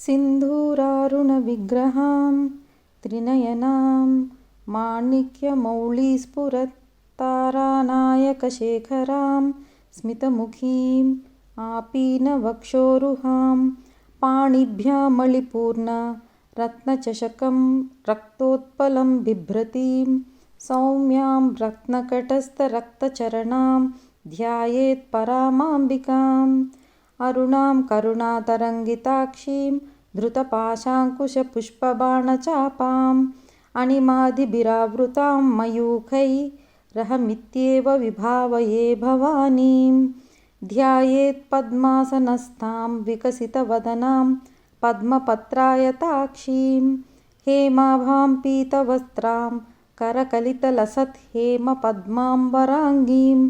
सिन्धूरारुणविग्रहां त्रिनयनां माणिक्यमौलिस्फुरत्तारानायकशेखरां स्मितमुखीम् आपीनवक्षोरुहां पाणिभ्यामलिपूर्णरत्नचषकं रक्तोत्पलं बिभ्रतीं सौम्यां रत्नकटस्थरक्तचरणां ध्यायेत् परामाम्बिकाम् अरुणां करुणातरङ्गिताक्षीं धृतपाशाङ्कुशपुष्पबाणचापाम् अणिमादिभिरावृतां मयूखैरहमित्येव विभावये भवानीं ध्यायेत् पद्मासनस्थां विकसितवदनां पद्मपत्रायताक्षीं हेमाभां पीतवस्त्रां करकलितलसत् हेमपद्माम्बराङ्गीं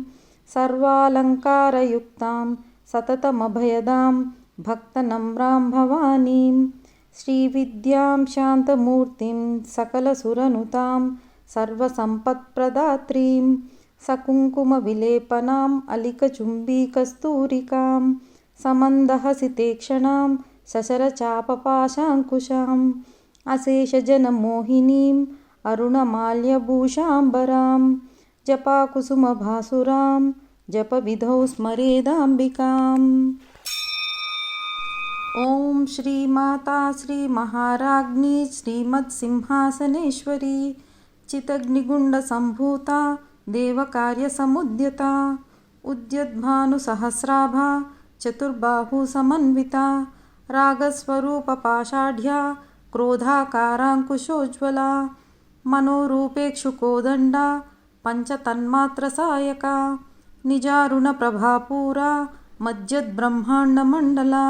सर्वालङ्कारयुक्तां सततमभयदां भक्तनम्रां भवानीं श्रीविद्यां शान्तमूर्तिं सकलसुरनुतां सर्वसम्पत्प्रदात्रीं सकुङ्कुमविलेपनाम् अलिकचुम्बीकस्तूरिकां समन्दहसितेक्षणां सशरचापपाशाङ्कुशाम् अशेषजनमोहिनीम् अरुणमाल्यभूषाम्बरां जपाकुसुमभासुरां जपविधौ स्मरेदाम्बिकाम्। ॐ श्रीमाता श्रीमहाराज्ञी श्रीमत्सिंहासनेश्वरी चितग्निगुण्डसम्भूता देवकार्यसमुद्यता उद्यद्भानुसहस्राभा चतुर्बाहुसमन्विता रागस्वरूपपाषाढ्या क्रोधाकाराङ्कुशोज्ज्वला मनोरूपेक्षुकोदण्डा पञ्चतन्मात्रसायका निजारुणप्रभापूरा मज्जद्ब्रह्माण्डमण्डला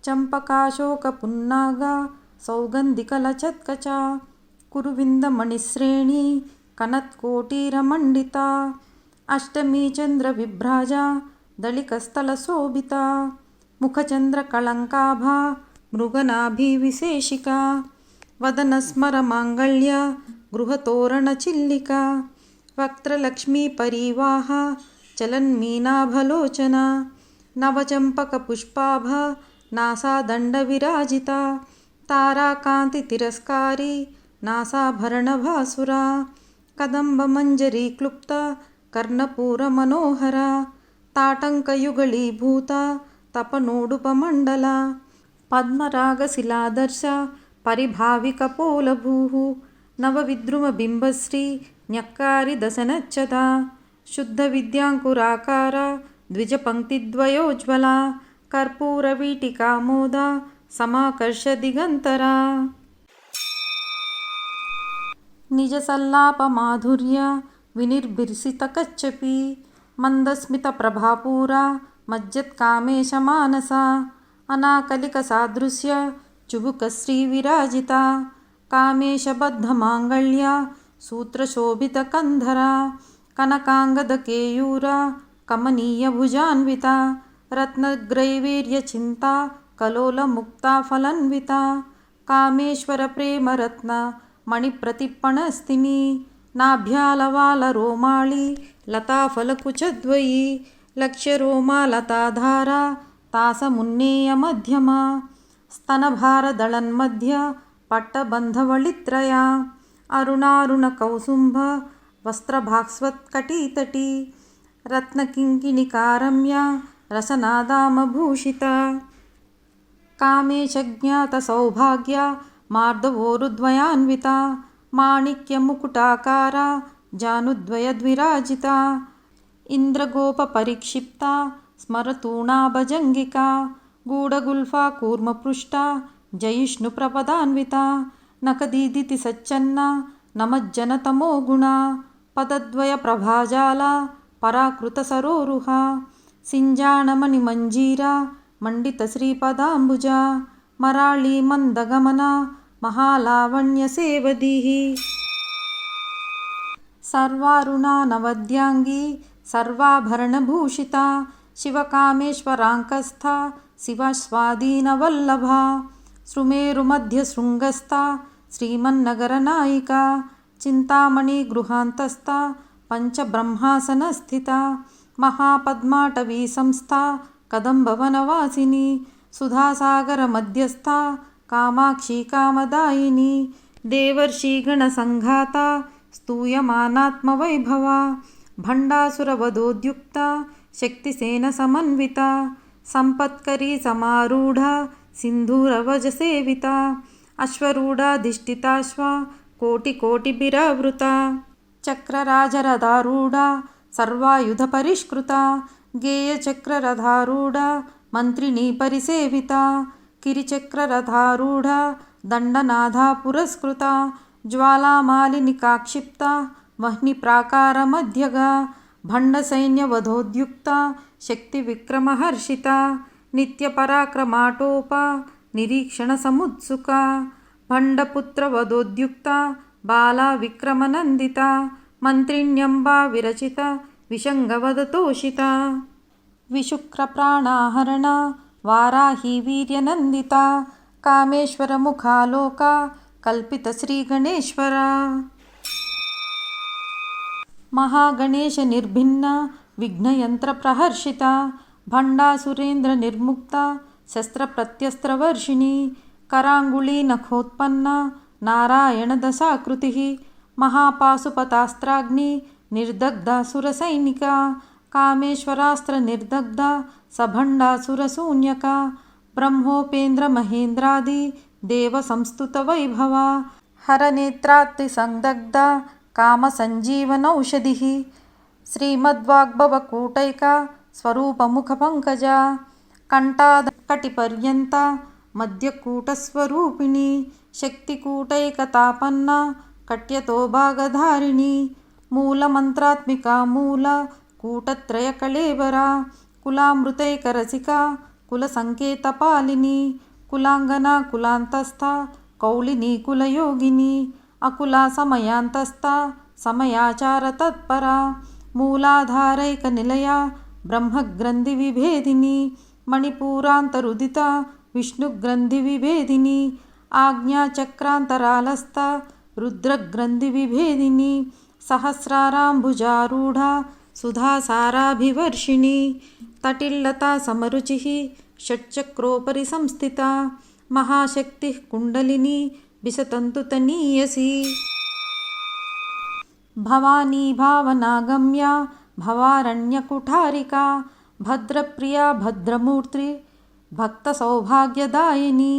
चम्पकाशोकपुन्नागा सौगन्धिकलचत्कचा कुरुविन्दमणिश्रेणी कनत्कोटीरमण्डिता अष्टमी चन्द्रविभ्राजा दलिकस्थलशोभिता मुखचन्द्रकळङ्काभा मृगनाभिविशेषिका वदनस्मरमाङ्गल्य गृहतोरणचिल्लिका वक्त्रलक्ष्मीपरीवाहा चलन्मीनाभलोचना नवचम्पकपुष्पाभा नासादण्डविराजिता ताराकान्तितिरस्कारी नासाभरणभासुरा कदम्बमञ्जरीक्लुप्ता कर्णपूरमनोहरा ताटङ्कयुगलीभूता तपनोडुपमण्डला पद्मरागशिलादर्शा परिभाविकपोलभूः नवविद्रुमबिम्बश्री न्यक्कारिदशनच्छदा शुद्धविद्याङ्कुराकारा द्विजपङ्क्तिद्वयोज्ज्वला कर्पूरवीटिकामोदा समाकर्षदिगन्तरा निजसल्लापमाधुर्य विनिर्भिर्सितकच्छपी मन्दस्मितप्रभापूरा मज्जत्कामेशमानसा अनाकलिकसादृश्य चुबुकश्रीविराजिता कामेशबद्धमाङ्गल्या सूत्रशोभितकन्धरा कनकाङ्गदकेयूरा कमनीयभुजान्विता रत्नग्रैवेर्यचिन्ता कलोलमुक्ता फलन्विता कामेश्वरप्रेमरत्न मणिप्रतिपणस्तिनी नाभ्यालवालरोमाळी लताफलकुचद्वयी लक्ष्यरोमालताधारा तासमुन्नेयमध्यमा स्तनभारदळन्मध्य पट्टबन्धवळित्रया अरुणारुणकौसुम्भ वस्त्रभास्वत्कटीतटी रत्नकिङ्किणिकारम्या रसनादामभूषिता कामेशज्ञातसौभाग्या मार्दवोरुद्वयान्विता माणिक्यमुकुटाकारा जानुद्वयद्विराजिता इन्द्रगोपपरिक्षिप्ता स्मरतूणाभजङ्गिका गूढगुल्फा कूर्मपृष्ठा जयिष्णुप्रपदान्विता नखदीदितिसच्चन्ना नमज्जनतमोगुणा पदद्वयप्रभाजाला पराकृतसरोरुहा सिञ्जाणमणिमञ्जीरा मण्डितश्रीपदाम्बुजा मराळीमन्दगमना महालावण्यसेवधीः सर्वारुणा नवद्याङ्गी सर्वाभरणभूषिता शिवकामेश्वराङ्कस्था शिवस्वाधीनवल्लभा सुमेरुमध्यशृङ्गस्था श्रीमन्नगरनायिका चिन्तामणिगृहान्तस्था पञ्चब्रह्मासनस्थिता महापद्माटवीसंस्था कदम्बवनवासिनी सुधासागरमध्यस्था कामाक्षी कामदायिनी देवर्षिगणसङ्घाता स्तूयमानात्मवैभवा भण्डासुरवधोद्युक्ता शक्तिसेनसमन्विता सम्पत्करी समारूढा सिन्धूरवजसेविता अश्वरूढाधिष्ठिताश्वा कोटिकोटिभिरावृता चक्रराजरथारूढा सर्वायुधपरिष्कृता गेयचक्ररथारूढा मन्त्रिणी परिसेविता किरिचक्ररथारूढा दण्डनाथा पुरस्कृता ज्वालामालिनिकाक्षिप्ता वह्निप्राकारमध्यगा भण्डसैन्यवधोद्युक्ता शक्तिविक्रमहर्षिता नित्यपराक्रमाटोपा निरीक्षणसमुत्सुका भण्डपुत्रवधोद्युक्ता बाला विक्रमनन्दिता मन्त्रिण्यम्बा विरचिता विशङ्गवदतोषिता विशुक्रप्राणाहरणा वाराही वीर्यनन्दिता कामेश्वरमुखालोका कल्पितश्रीगणेश्वरा महागणेशनिर्भिन्ना विघ्नयन्त्रप्रहर्षिता भण्डासुरेन्द्रनिर्मुक्ता शस्त्रप्रत्यस्त्रवर्षिणी कराङ्गुलीनखोत्पन्ना नारायणदशाकृतिः महापाशुपतास्त्राग्नि निर्दग्धा सुरसैनिका कामेश्वरास्त्रनिर्दग्धा सभण्डासुरशून्यका ब्रह्मोपेन्द्रमहेन्द्रादि देवसंस्तुतवैभवा हरनेत्रात्रिसंदग्धा कामसञ्जीवनौषधिः श्रीमद्वाग्भवकूटैका स्वरूपमुखपङ्कजा कण्ठादकटिपर्यन्ता मध्यकूटस्वरूपिणी शक्तिकूटैकतापन्ना कट्यतो भागधारिणी मूलमन्त्रात्मिका मूलकूटत्रयकळेबरा कुलामृतैकरसिका कुलसङ्केतपालिनी कुलाङ्गना कुलान्तस्था कौलिनी कुलयोगिनी अकुला समयान्तस्था समयाचारतत्परा मूलाधारैकनिलया ब्रह्मग्रन्थिविभेदिनी मणिपूरान्तरुदिता विष्णुग्रन्थिविभेदिनी आज्ञाचक्रान्तरालस्था रुद्रग्रन्थिविभेदिनी सहस्राराम्भुजारूढा सुधासाराभिवर्षिणी तटिल्लता समरुचिः षट्चक्रोपरि संस्थिता महाशक्तिः कुण्डलिनी विशतन्तुतनीयसी भवानी भावनागम्या भवारण्यकुठारिका भद्रप्रिया भद्रमूर्ति भक्तसौभाग्यदायिनी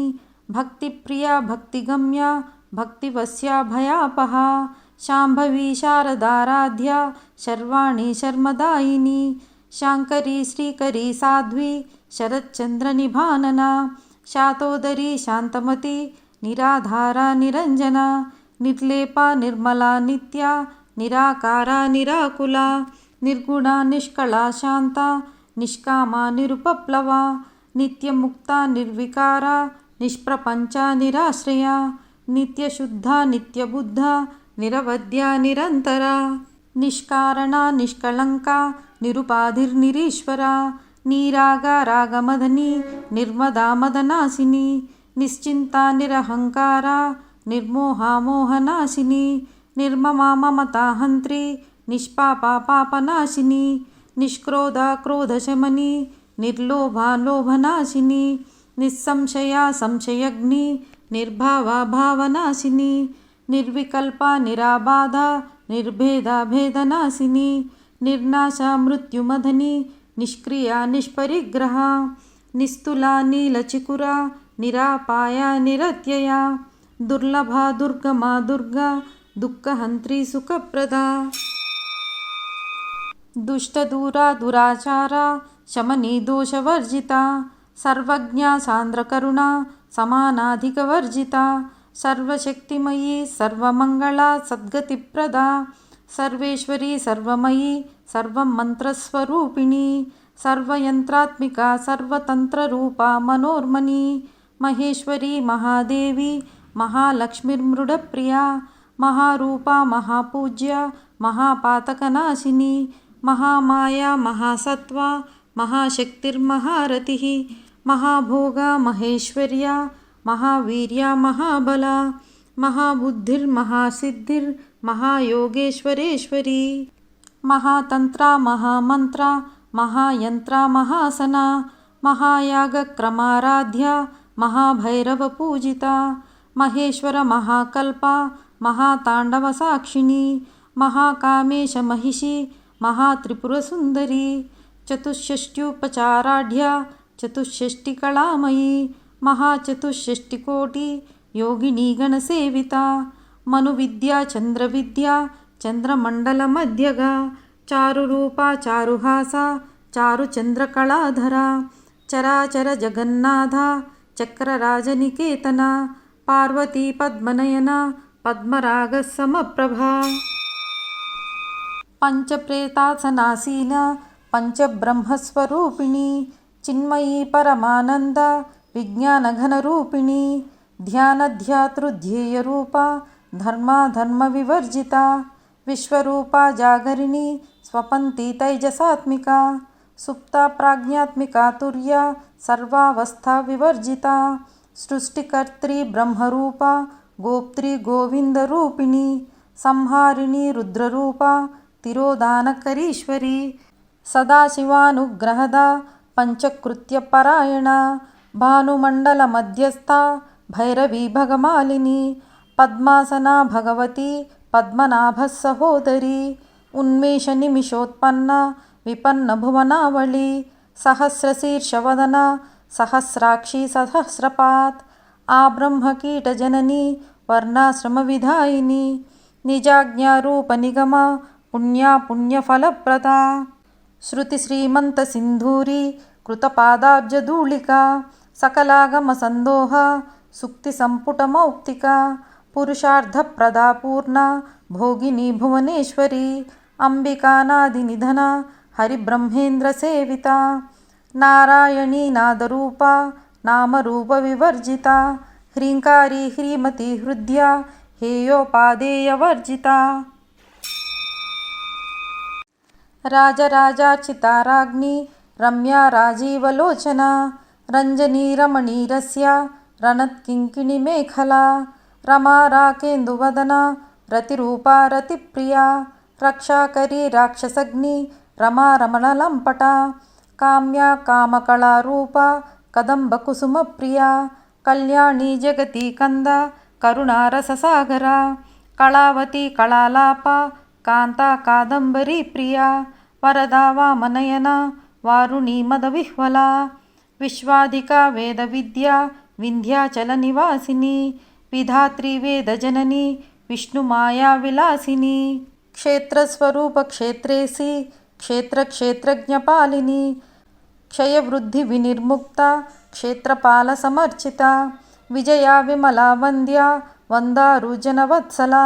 भक्तिप्रिया भक्तिगम्या भक्तिवश्या भयापहा शाम्भवी शारदाराध्या शर्वाणी शर्मदायिनी शाङ्करी श्रीकरी साध्वी शरच्चन्द्रनिभानना शातोदरी शान्तमती निराधारा निरञ्जना निर्लेपा निर्मला नित्या निराकारा निराकुला निर्गुणा निष्कला शान्ता निष्कामा निरुपप्लवा नित्यमुक्ता निर्विकारा निष्प्रपञ्चा निराश्रया नित्यशुद्धा नित्यबुद्धा निरवध्या निरन्तरा निष्कारणा निष्कलङ्का निरुपाधिर्निरीश्वरा नीरागा रागमदनी निर्मदा मदनासिनी निश्चिन्ता निरहङ्कारा निर्मोहा मोहनाशिनी निर्ममा ममताहन्त्री निष्पापा पापनाशिनी निष्क्रोधा क्रोधशमनी निर्लोभा लोभनाशिनी निस्संशया संशयग्नि निर्भावा भावनाशिनी निर्विकल्पा निराबाधा निर्भेदा भेदनाशिनी निर्नाशा मृत्युमदनी निष्क्रिया निष्परिग्रहा निस्तुला नीलचिकुरा निरापाया निरत्यया दुर्लभा दुर्गमा दुर्गा दुःखहन्त्री सुखप्रदा दुष्टदूरा दुराचारा शमनी दोषवर्जिता सर्वज्ञा सान्द्रकरुणा समानाधिकवर्जिता सर्वशक्तिमयी सर्वमङ्गला सद्गतिप्रदा सर्वेश्वरी सर्वमयी सर्वमन्त्रस्वरूपिणी सर्वयन्त्रात्मिका सर्वतन्त्ररूपा मनोर्मणी महेश्वरी महादेवी महालक्ष्मीर्मृडप्रिया महारूपा महापूज्या महापातकनाशिनी महामाया महासत्त्वा महाशक्तिर्महारतिः महाभोगा महेश्वर्या महावीर्या महाबला महाबुद्धिर्महासिद्धिर्महायोगेश्वरेश्वरी महातन्त्रा महामन्त्रा महायन्त्रा महासना महायागक्रमाराध्या महाभैरवपूजिता महेश्वरमहाकल्पा महाताण्डवसाक्षिणी महाकामेशमहिषी महात्रिपुरसुन्दरी चतुष्षष्ट्युपचाराढ्या चतुष्षष्टिकलामयी महाचतुष्षष्टिकोटि योगिनीगणसेविता मनुविद्या चन्द्रविद्या चन्द्रमण्डलमध्यगा चारुरूपा चारुहासा चारुचन्द्रकलाधरा चराचरजगन्नाथा चक्रराजनिकेतना पार्वती पद्मनयना पद्मरागसमप्रभा पंचप्रेतासनासीना पंचब्रह्मस्वरूपिणी चिन्मयी परमानंद विज्ञानघनरूपिणी ध्यानध्यातृध्येयरूपा धर्माधर्मविवर्जिता विश्वरूपा जागरिणी स्वपन्ती तैजसात्मिका सुप्ता प्राज्ञात्मिका तुर्या सर्वावस्था विवर्जिता सृष्टिकर्त्री ब्रह्मरूपा गोप्त्री गोविंदरूपिणी संहारिणी रुद्ररूपा तिरोदानकरीश्वरी सदाशिवानुग्रहदा पंचकृत्यपरायणा भानुमण्डलमध्यस्था भैरवी भगमालिनी पद्मासना भगवती पद्मनाभसहोदरी उन्मेषनिमिषोत्पन्ना विपन्नभुवनावली सहस्रशीर्षवदना सहस्राक्षी सहस्रपात् आब्रह्मकीटजननी वर्णाश्रमविधायिनी निजाज्ञारूपनिगमा पुण्या पुण्यफलप्रदा श्रुतिश्रीमन्तसिन्धूरी कृतपादाब्जधूलिका सकलागमसन्दोहा सुक्तिसम्पुटमौक्तिका पुरुषार्थप्रदा पूर्णा भोगिनी भुवनेश्वरी अम्बिकानादिनिधना हरिब्रह्मेन्द्रसेविता नारायणी नादरूपा नामरूपविवर्जिता ह्रीङ्कारी ह्रीमती हृद्या हेयोपादेयवर्जिता राजराजार्चिता राज्ञी रम्या राजीवलोचना रञ्जनी रमणीरस्या रणत्किङ्किणीमेखला रमा राकेन्दुवदना रतिरूपा रतिप्रिया रक्षाकरी राक्षसग्नि रमा रमणलम्पटा काम्या कामकलारूपा कदम्बकुसुमप्रिया कल्याणी जगती कंदा करुणारससागरा कलावती कलालापा कांता कादंबरी प्रिया वरदा वामनयना वारुणी मदविह्वला विश्वाधिका वेदविद्या विन्ध्याचलनिवासिनी विधात्री वेदजननी विष्णुमाया विलासिनी क्षेत्रस्वरूपक्षेत्रेसी क्षेत्रक्षेत्रज्ञपालिनी क्षयवृद्धिविनिर्मुक्ता क्षेत्रपालसमर्चिता विजया विमला वन्द्या वन्दारुजनवत्सला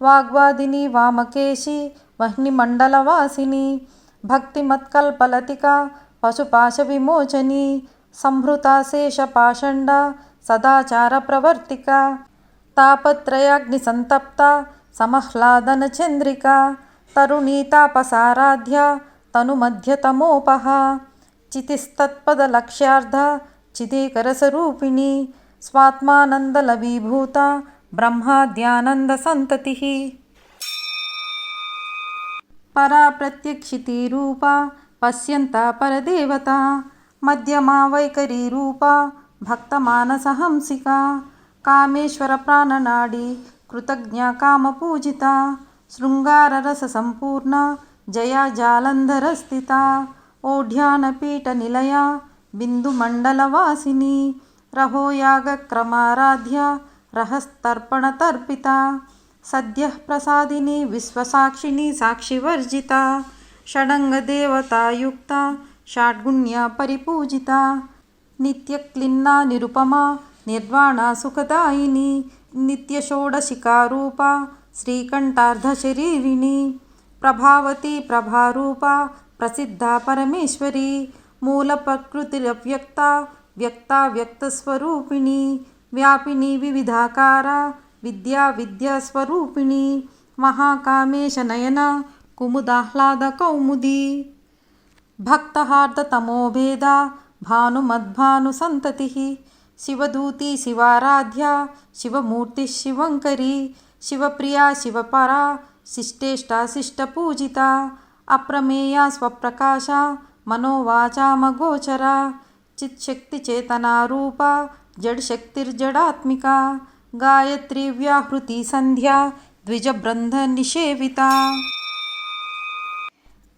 वाग्वादिनी वामकेशी वह्निमण्डलवासिनी भक्तिमत्कल्पलतिका पशुपाशविमोचनी संहृता शेषपाषण्डा सदाचारप्रवर्तिका तापत्रयाग्निसन्तप्ता समह्लादनचन्द्रिका तरुणी तापसाराध्या तनुमध्यतमोपहा चितिस्तत्पदलक्ष्यार्धा चिदेकरसरूपिणी स्वात्मानन्दलवीभूता ब्रह्माद्यानन्दसन्ततिः परा प्रत्यक्षितिरूपा पश्यन्ता परदेवता मध्यमा वैखरीरूपा भक्तमानसहंसिका कामेश्वरप्राणनाडी कृतज्ञा कामपूजिता शृङ्गाररससम्पूर्णा जया जालन्धरस्थिता ओढ्यानपीठनिलया बिन्दुमण्डलवासिनी रहोयागक्रमाराध्या रहस्तर्पणतर्पिता सद्यः प्रसादिनी विश्वसाक्षिणी साक्षिवर्जिता षडङ्गदेवतायुक्ता षड्गुण्या परिपूजिता नित्यक्लिन्ना निरुपमा निर्वाणा सुखदायिनी नित्यषोडशिकारूपा श्रीकण्ठार्धशरीरिणी प्रभावती प्रभारूपा प्रसिद्धा परमेश्वरी मूलप्रकृतिरव्यक्ता व्यक्ता व्यक्तस्वरूपिणी व्यापिनी विविधाकारा विद्या विद्यास्वरूपिणी महाकामेशनयना कुमुदाह्लादकौमुदी भक्तहार्दतमोभेदा भानुमद्भानुसन्ततिः शिवदूती शिवाराध्या शिवमूर्तिः शिवङ्करी शिवप्रिया शिवपरा शिष्टेष्टा शिष्टपूजिता अप्रमेया स्वप्रकाशा मनोवाचामगोचरा चित्शक्तिचेतनारूपा जडशक्तिर्जडात्मिका गायत्री व्याहृति संध्या द्विजबृन्धनिषेविता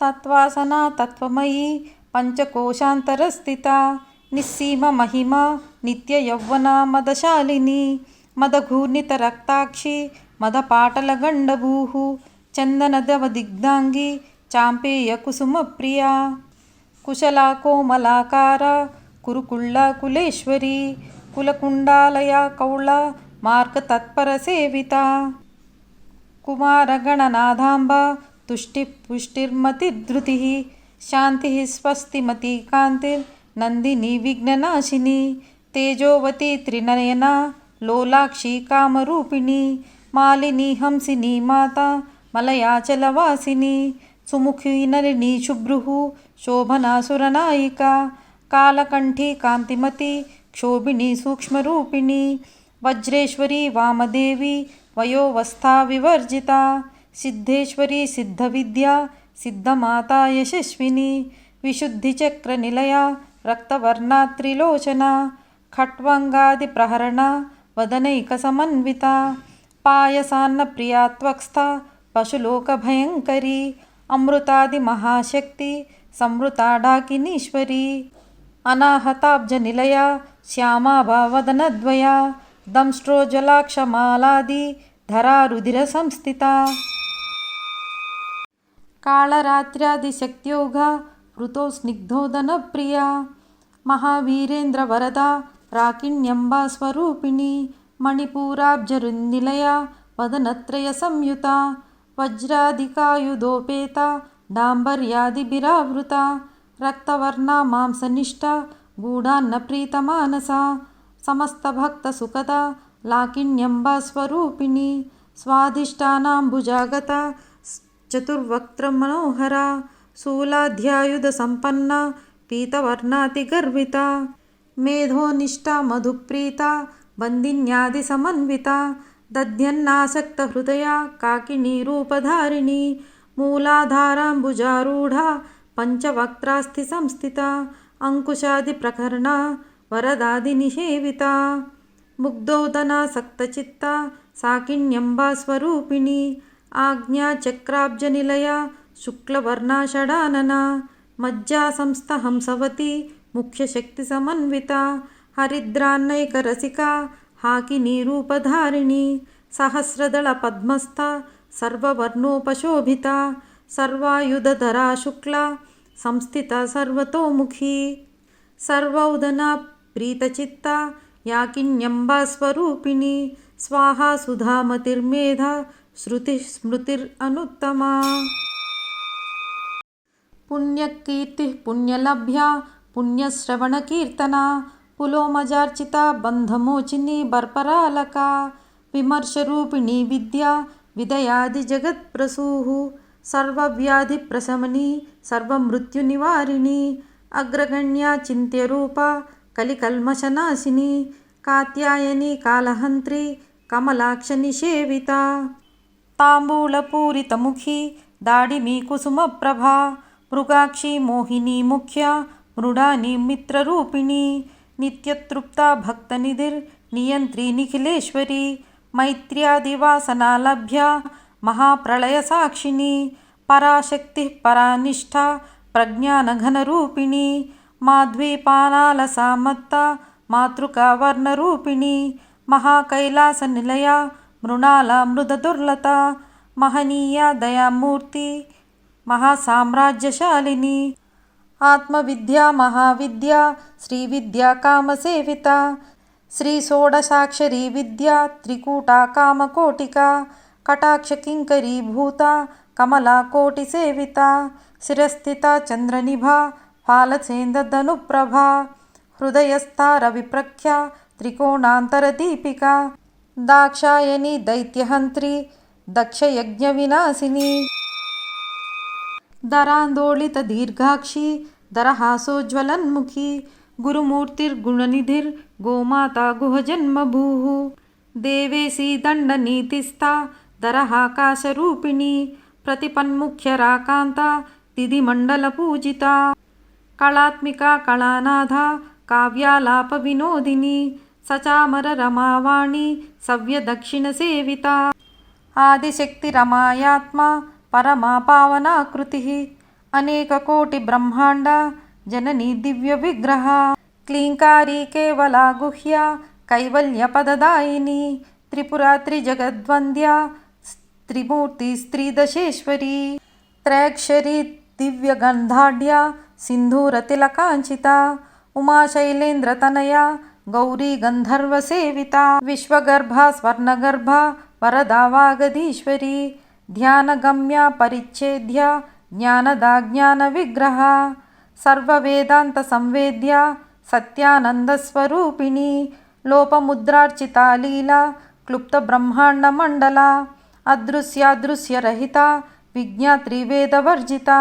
तत्त्वासना तत्त्वमयी पंचकोशान्तरस्थिता निस्सीममहिमा नित्ययौवना मदशालिनी मदघूर्णितरक्ताक्षी मदपाटलगण्डभूः चन्दनदवदिग्धाङ्गी चाम्पेयकुसुमप्रिया कुशला कोमलाकारा कुरुकुल्ला कुलेश्वरी कुलकुण्डालया कौला मार्गतत्परसेविता कुमारगणनाथाम्बा तुष्टिः पुष्टिर्मतिर्धृतिः शान्तिः स्वस्तिमती कान्तिर्नन्दिनी विघ्ननाशिनी तेजोवती त्रिनयना लोलाक्षी कामरूपिणी मालिनी हंसिनी माता मलयाचलवासिनी सुमुखी नलिनी शुभ्रुः शोभनासुरनायिका कालकण्ठी कान्तिमती क्षोभिणी सूक्ष्मरूपिणी वज्रेश्वरी वामदेवी वयोवस्था विवर्जिता सिद्धेश्वरी सिद्धविद्या सिद्धमाता यशस्विनी विशुद्धिचक्रनिलया रक्तवर्णा त्रिलोचना खट्वाङ्गादिप्रहरणा वदनैकसमन्विता पायसान्नप्रिया त्वक्स्था पशुलोकभयङ्करी अमृतादिमहाशक्ति संवृता डाकिनीश्वरी अनाहताब्जनिलया श्यामाभा वदनद्वया दंष्ट्रोज्ज्वलाक्षमालादि धरा रुधिरसंस्थिता कालरात्र्यादिशक्त्योगा वृतो स्निग्धोदनप्रिया महावीरेन्द्रवरदा राकिण्यम्बा स्वरूपिणी मणिपूराब्जरुन्निलया वदनत्रयसंयुता वज्रादिकायुधोपेता डाम्बर्यादिभिरावृता रक्तवर्णा मांसनिष्ठा गूढान्नप्रीतमानसा समस्तभक्तसुखदा लाकिण्यम्बा स्वरूपिणी स्वाधिष्ठानाम्बुजागता चतुर्वक्त्रमनोहरा शूलाध्यायुधसम्पन्ना पीतवर्णातिगर्विता मेधोनिष्ठा मधुप्रीता बन्दिन्यादिसमन्विता दध्यन्नासक्तहृदया काकिनीरूपधारिणी मूलाधाराम्बुजारूढा पञ्चवक्त्रास्थिसंस्थिता अङ्कुशादिप्रकरणा वरदादिनिषेविता मुग्धोदनासक्तचित्ता साकिण्यम्बा स्वरूपिणी आज्ञाचक्राब्जनिलया शुक्लवर्णा षडानना मज्जासंस्थहंसवती मुख्यशक्तिसमन्विता हरिद्रान्नैकरसिका हाकिनीरूपधारिणी सहस्रदलपद्मस्था सर्ववर्णोपशोभिता सर्वायुधधरा शुक्ला संस्थिता सर्वतोमुखी सर्वौदना प्रीतचित्ता याकिन्यम्बा स्वरूपिणी स्वाहा सुधामतिर्मेधा श्रुतिः स्मृतिरनुत्तमा पुण्यकीर्तिः पुण्यलभ्या पुण्यश्रवणकीर्तना पुलोमजार्चिता बन्धमोचिनी बर्परालका विमर्शरूपिणी विद्या विदयादिजगत्प्रसूः सर्वव्याधिप्रशमनी सर्वमृत्युनिवारिणी अग्रगण्या चिन्त्यरूपा कलिकल्मषनाशिनी कात्यायनी कालहन्त्री कमलाक्षनिषेविता ताम्बूलपूरितमुखी दाडिमी कुसुमप्रभा मृगाक्षी मोहिनी मुख्या मृडानी मित्ररूपिणी नित्यतृप्ता भक्तनिधिर्नियन्त्री निखिलेश्वरी मैत्र्यादिवासनालभ्या महाप्रलयसाक्षिणी पराशक्तिः परानिष्ठा प्रज्ञानघनरूपिणी माध्वीपानालसामत्ता मातृकावर्णरूपिणी महाकैलासनिलया मृणाला मृददुर्लता महनीया दयामूर्ति महासाम्राज्यशालिनी आत्मविद्या महाविद्या श्रीविद्या कामसेविता श्रीषोडशाक्षरी विद्या त्रिकूटा कामकोटिका कटाक्षकिङ्करीभूता कमला कोटिसेविता शिरस्थिता चन्द्रनिभा फालसेन्दधनुप्रभा हृदयस्था रविप्रख्या त्रिकोणान्तरदीपिका दाक्षायणी दैत्यहन्त्री दक्षयज्ञविनाशिनी दरान्दोलितदीर्घाक्षी दरहासोज्ज्वलन्मुखी गुरुमूर्तिर्गुणनिधिर्गोमाता गुहजन्मभूः देवेशी दण्डनीतिस्था दरहाकाशरूपिणी प्रतिपन्मुख्यराकान्ता तिथिमण्डलपूजिता कलात्मिका कलानाथा काव्यालापविनोदिनी सचामररमावाणी सव्यदक्षिणसेविता आदिशक्तिरमायात्मा परमा पावनाकृतिः अनेककोटिब्रह्माण्ड जननी दिव्यविग्रहा क्लीङ्कारी केवला गुह्या कैवल्यपददायिनी त्रिपुरा त्रिजगद्वन्द्या त्रिमूर्तिस्त्रिदशेश्वरी त्रयक्षरी दिव्यगन्धाढ्या सिन्धूरतिलकाञ्चिता उमाशैलेन्द्रतनया गौरी गन्धर्वसेविता विश्वगर्भा स्वर्णगर्भा वरदा वागधीश्वरी ध्यानगम्या परिच्छेद्या ज्ञानदा ज्ञानविग्रहा सर्ववेदान्तसंवेद्या सत्यानन्दस्वरूपिणी लोपमुद्रार्चिता लीला क्लुप्तब्रह्माण्डमण्डला अदृश्यादृश्यरहिता विज्ञात्री वेदवर्जिता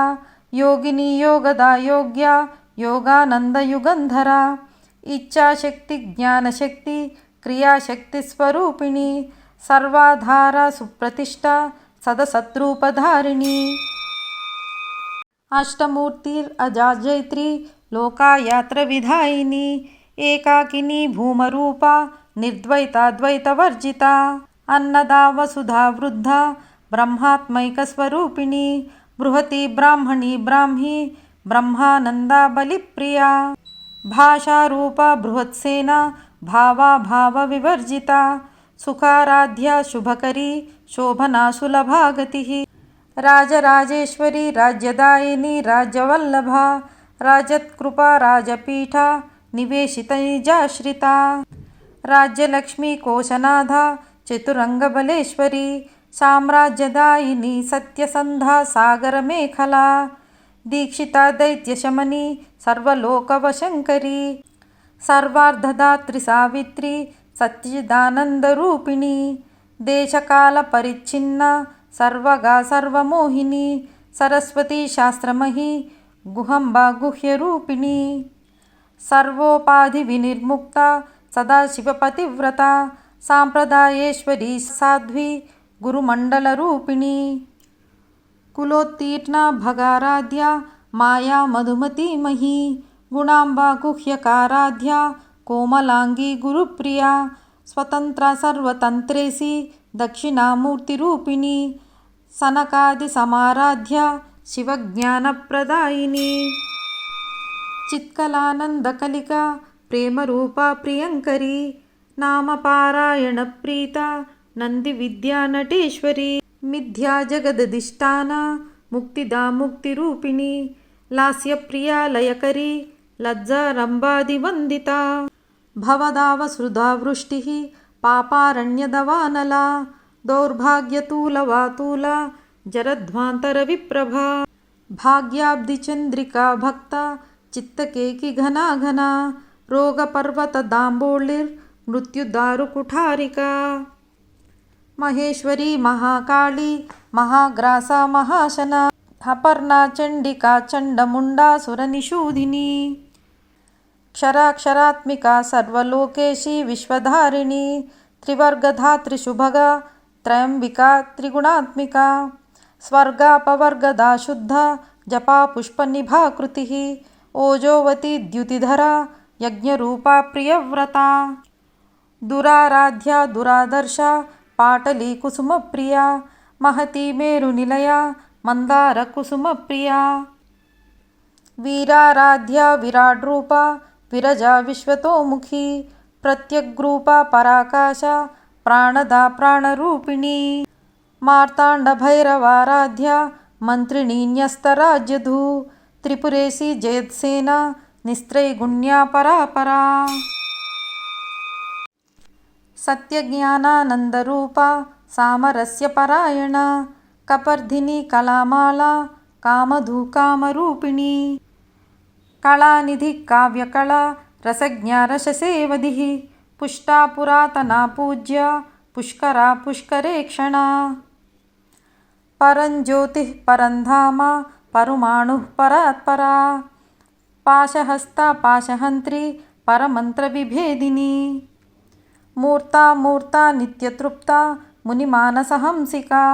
योगिनी योगदा योग्या योगानन्दयुगन्धरा इच्छाशक्ति ज्ञानशक्ति क्रियाशक्तिस्वरूपिणी सर्वाधारा सुप्रतिष्ठा सदसद्रूपधारिणी अष्टमूर्तिरजाजैत्री लोकायात्रविधायिनी एकाकिनी भूमरूपा निर्द्वैताद्वैतवर्जिता अन्नदा वसुधा वृद्धा ब्रह्मात्मैकस्वरूपिणी बृहती ब्राह्मणी ब्राह्मी ब्रह्मानन्दा बलिप्रिया भाषारूपा बृहत्सेना भावा भावविवर्जिता सुखाराध्या शुभकरी शोभना सुलभा गतिः राजराजेश्वरी राज्यदायिनी राज्यवल्लभा राजत्कृपा राजपीठा निवेशितनिजाश्रिता राज्यलक्ष्मी कोशनाधा चतुरङ्गबलेश्वरी साम्राज्यदायिनी सत्यसन्धा सागरमेखला दीक्षिता दैत्यशमनी सर्वलोकवशङ्करी सर्वार्धदात्री सावित्री सच्चिदानन्दरूपिणी देशकालपरिच्छिन्ना सर्वगा सर्वमोहिनी सरस्वती शास्त्रमही गुहम्बा गुह्यरूपिणी सर्वोपाधिविनिर्मुक्ता सदाशिवपतिव्रता साम्प्रदायेश्वरी साध्वी गुरुमण्डलरूपिणी कुलोत्तीर्णा भगाराध्या माया मधुमतीमही गुणाम्बा गुह्यकाराध्या कोमलांगी गुरुप्रिया स्वतंत्रा सर्वतंत्रेसी दक्षिणामूर्तिरूपिणी सनकादिसमाराध्या शिवज्ञानप्रदायिनी चित्कलानन्दकलिका प्रेमरूपा प्रियङ्करी नामपारायणप्रीता नन्दिविद्यानटेश्वरी मिथ्या जगदधिष्ठाना मुक्तिदा मुक्तिरूपिणी लास्यप्रिया लयकरी लज्जारम्भादिवन्दिता भवदावसृधा वृष्टिः पापारण्यदवानला दौर्भाग्यतूलवातूला जरध्वान्तरविप्रभा भाग्याब्धिचन्द्रिका भक्ता चित्तकेकी घना घना रोगपर्वतदाम्बोळिर्मृत्युदारुकुठारिका महेश्वरी महाकाली महाग्रासा महाशना अपर्णा चण्डिका चण्डमुण्डा सुरनिषूदिनी क्षराक्षरात्मिका सर्वलोकेशी विश्वधारिणी त्रिवर्गधात्री शुभगा त्रयम्बिका त्रिगुणात्मिका स्वर्गापवर्गदा शुद्धा जपा पुष्पनिभाकृतिः ओजोवती द्युतिधरा यज्ञरूपा प्रियव्रता दुराराध्या दुरादर्शा पाटली कुसुमप्रिया महती मेरुनिलया मन्दारकुसुमप्रिया वीराराध्या विराड्रूपा विरजा विश्वतोमुखी प्रत्यग्रूपा पराकाशा प्राणदा प्राणरूपिणी मार्ताण्डभैरवाराध्या मन्त्रिणी न्यस्तराज्यधू त्रिपुरेशी जयत्सेना निस्त्रैगुण्या परापरा सत्यज्ञानानन्दरूपा सामरस्यपरायणा कपर्धिनी कलामाला कामधूकामरूपिणी कलानिधि काव्यकला रसज्ञा रससेवधिः पुष्टा पुरातना पूज्या पुष्करा पुष्करेक्षणा परञ्ज्योतिः परन्धामा परमाणुः परात्परा पाशहस्ता पाशहन्त्री परमन्त्रविभेदिनी मूर्ता मूर्ता नित्यतृप्ता मुनिमानसहंसिका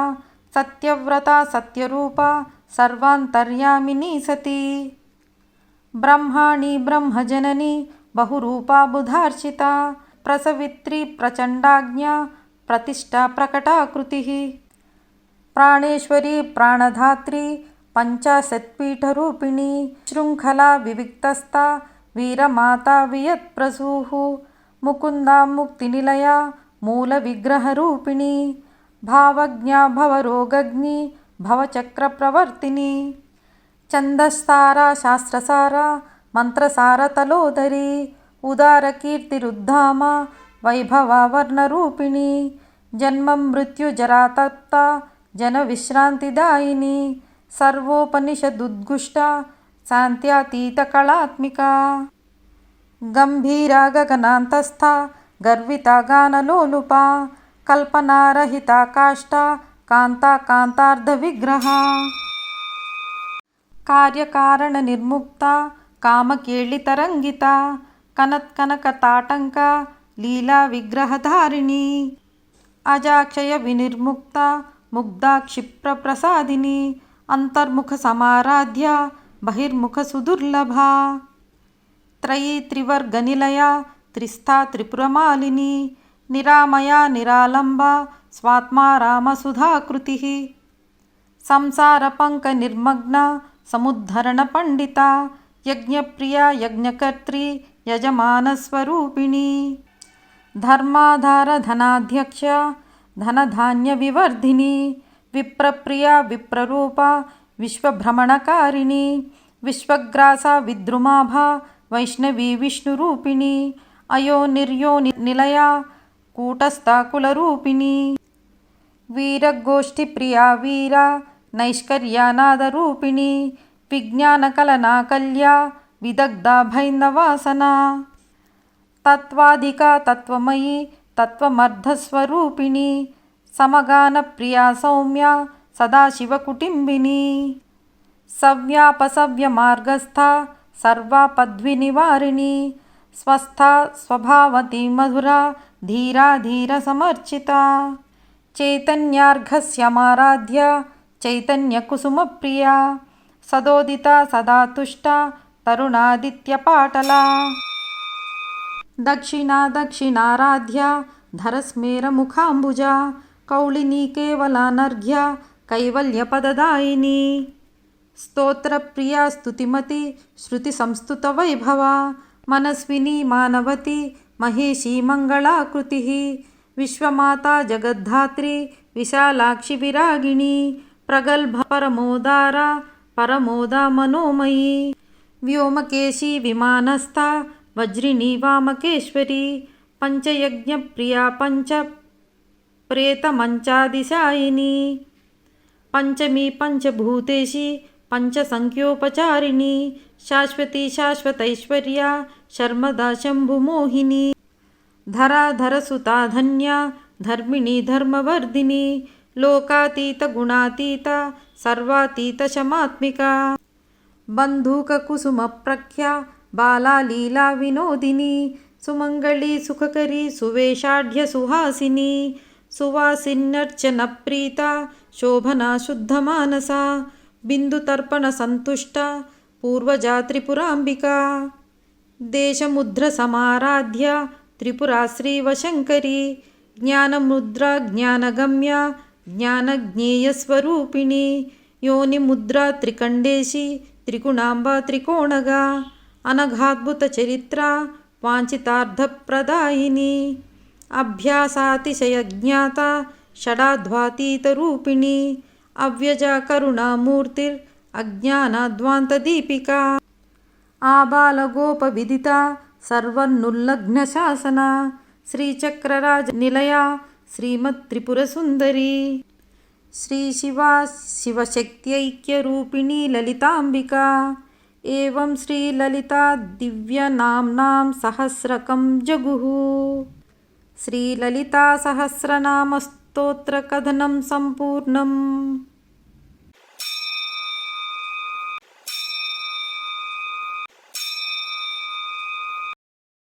सत्यव्रता सत्यरूपा सर्वान्तर्यामिनी सती ब्रह्माणी ब्रह्मजननी बहुरूपा बुधार्चिता प्रसवित्री प्रचण्डाज्ञा प्रतिष्ठा प्रकटाकृतिः प्राणेश्वरी प्राणधात्री पञ्चाशत्पीठरूपिणी शृङ्खला विविक्तस्था वीरमाता वियत्प्रसूः मुकुन्दा मुक्तिनिलया मूलविग्रहरूपिणी भावज्ञा भवरोगग्नि भवचक्रप्रवर्तिनी छन्दस्सारा शास्त्रसारा मंत्रसारतलोदरी उदारकीर्तिरुद्धामा वैभवावर्णरूपिणी जन्ममृत्युजरातप्ता जनविश्रान्तिदायिनी सर्वोपनिषदुद्गुष्टा शान्त्यातीतकलात्मिका गम्भीरा गगनान्तस्था गर्विता गानलोलुपा कल्पनारहिता काष्ठा कान्ता कान्तार्धविग्रहा कार्यकारणनिर्मुक्ता कामकेलितरङ्गिता कनत्कनकताटङ्का लीलाविग्रहधारिणी अजाक्षयविनिर्मुक्ता मुग्धा क्षिप्रप्रसादिनी अन्तर्मुखसमाराध्या बहिर्मुखसुदुर्लभा त्रयी त्रिवर्गनिलया त्रिस्था त्रिपुरमालिनी निरामया निरालम्बा स्वात्मा रामसुधाकृतिः संसारपङ्कनिर्मग्ना समुद्धरणपण्डिता यज्ञप्रिया यज्ञकर्त्री यजमानस्वरूपिणी धर्माधारधनाध्यक्षा धनधान्यविवर्धिनी विप्रप्रिया विप्ररूपा विश्वभ्रमणकारिणी विश्वग्रासा विद्रुमाभा वैष्णवी विष्णुरूपिणी अयोनिर्योनिलया कूटस्था कुलरूपिणी वीरगोष्ठीप्रिया वीरा नैष्कर्यानादरूपिणी विज्ञानकलनाकल्या विदग्धा भैन्दवासना तत्त्वाधिका तत्त्वमयी तत्त्वमर्धस्वरूपिणी समगानप्रिया सौम्या सदाशिवकुटिम्बिनी सव्यापसव्यमार्गस्था सर्वापद्विनिवारिणी स्वस्था स्वभावती मधुरा धीरा धीरसमर्चिता चैतन्यार्घस्यमाराध्या चैतन्यकुसुमप्रिया सदोदिता सदा तुष्टा तरुणादित्यपाटला दक्षिणा दक्षिणाराध्या धरस्मेरमुखाम्बुजा कौलिनी केवलानर्घ्या कैवल्यपददायिनी स्तोत्रप्रिया स्तुतिमती श्रुतिसंस्तुतवैभवा मनस्विनी मानवती महेशी मङ्गलाकृतिः विश्वमाता जगद्धात्री विशालाक्षि विरागिणी प्रगल्भा परमोदारा परमोदा मनोमयी व्योमकेशी विमानस्था वज्रिणी वामकेश्वरी पञ्चयज्ञप्रिया पञ्चप्रेतमञ्चादिशायिनी पञ्चमी पञ्चभूतेशी पञ्चसङ्ख्योपचारिणी शाश्वती शाश्वतैश्वर्या शर्मदा शम्भुमोहिनी धराधरसुता धन्या धर्मिणी धर्मवर्धिनी लोकातीतगुणातीता सर्वातीतशमात्मिका बन्धूककुसुमप्रख्या बाला लीला विनोदिनी सुमङ्गली सुखकरी सुवेशाढ्यसुहासिनी सुवासिन्यर्चनप्रीता शोभना शुद्धमानसा बिन्दुतर्पणसन्तुष्टा पूर्वजा त्रिपुराम्बिका देशमुद्रसमाराध्या त्रिपुरा श्रीवशङ्करी ज्ञानमुद्रा ज्ञानगम्या ज्ञानज्ञेयस्वरूपिणी योनिमुद्रा त्रिकण्डेशी त्रिगुणाम्बा त्रिकोणगा अनघाद्भुतचरित्रा वाञ्छितार्थप्रदायिनी अभ्यासातिशयज्ञाता षडाध्वातीतरूपिणी अव्यजा करुणामूर्तिरज्ञानाध्वान्तदीपिका आबालगोपविदिता सर्वन्नुल्लग्नशासना श्रीचक्रराजनिलया श्रीमत्त्रिपुरसुन्दरी श्रीशिवा शिवशक्त्यैक्यरूपिणी ललिताम्बिका एवं श्रीललिता दिव्यनाम्नां सहस्रकं जगुः श्रीललितासहस्रनामस्तोत्रकथनं सम्पूर्णम्।